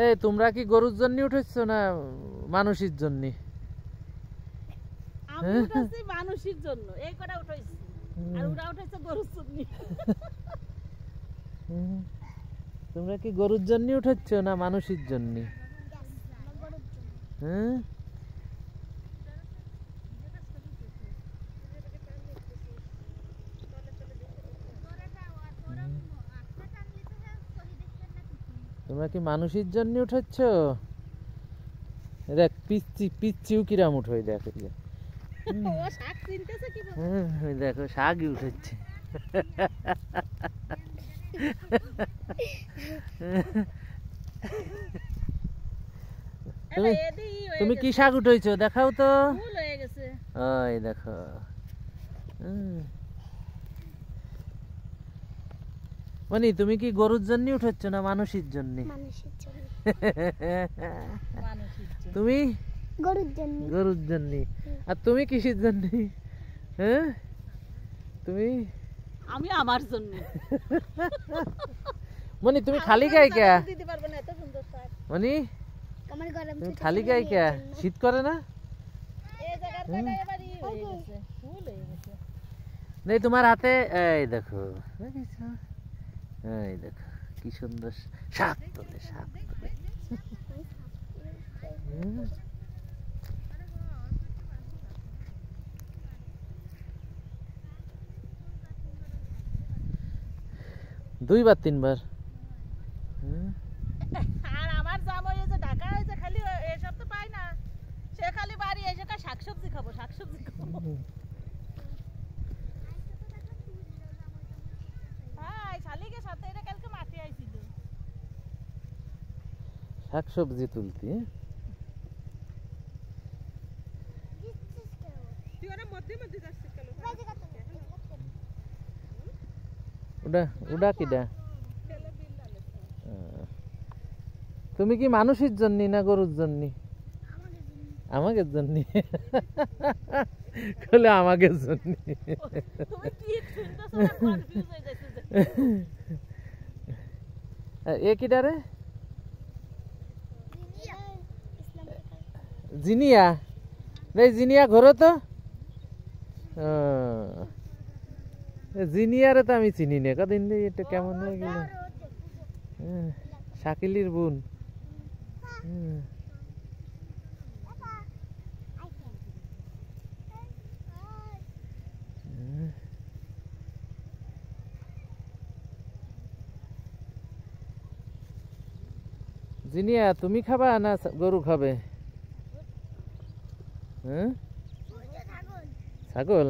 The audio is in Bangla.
এই তোমরা কি গরুর জন্য উঠেছো না মানুষের জন্য? আমি উঠেছি মানুষের জন্য, এই কটা উঠাইছি, আর ওরা উঠাইছে গরুর জন্য। তোমরা কি গরুর জন্য উঠেছো না মানুষের জন্য? হ্যাঁ, তোমরা কি মানুষের জন্য উঠেছো? দেখ পিচ্ছি পিচ্ছিও কিরাম উঠোই, দেখো ও শাক চিনতেছে কি বল? দেখো শাকই উঠেছে। তুমি কি শাক উঠেছো দেখাও তো। ফুল হয়ে গেছে, ওই দেখো। মানে তুমি কি গরুর জন্য উঠেছো না মানুষের জন্য? তুমি গরুর জন্য। আর তুমি কিসের জন্য? হ্যাঁ, তুমি? আমি আমার জন্য। মানে তুমি খালি গায়ে কে? দিতে পারবে না এত সুন্দর শাক। মানে তুমি খালি গায়ে কে? শীত করে না? এই জায়গাটা এবারে হয়ে গেছে, ফুল হয়ে গেছে। নেই তোমার হাতে, এই দেখো, এই দেখো কি সুন্দর শাক তোলে, শাক তোলে। দুইবার তিনবার। আর আমার জামাই যে ঢাকা হয়েছে, খালি এসব তো পাই না, সে খালি বাড়ি এসে শাকসবজি খাবো, শাকসবজি খাবো। হ্যাঁ, শালিকে সাথে এটা কালকে মাটি আইছিল শাকসবজি তুলতে। ওটা কিডা? তুমি কি মানুষের জন্য না গরুর জন্য? আমাকে জন্য। বলে আমাকে জন্য। এ কিডা রে? জিনিয়া? নেই জিনিয়া ঘোরো তো। জিনিয়ারে তো আমি চিনি না, কদিন এটা কেমন হয়ে গেল। শাকিলির বোন। জিনিয়া তুমি খাবা না গরু খাবে? হ্যাঁ, ছাগল।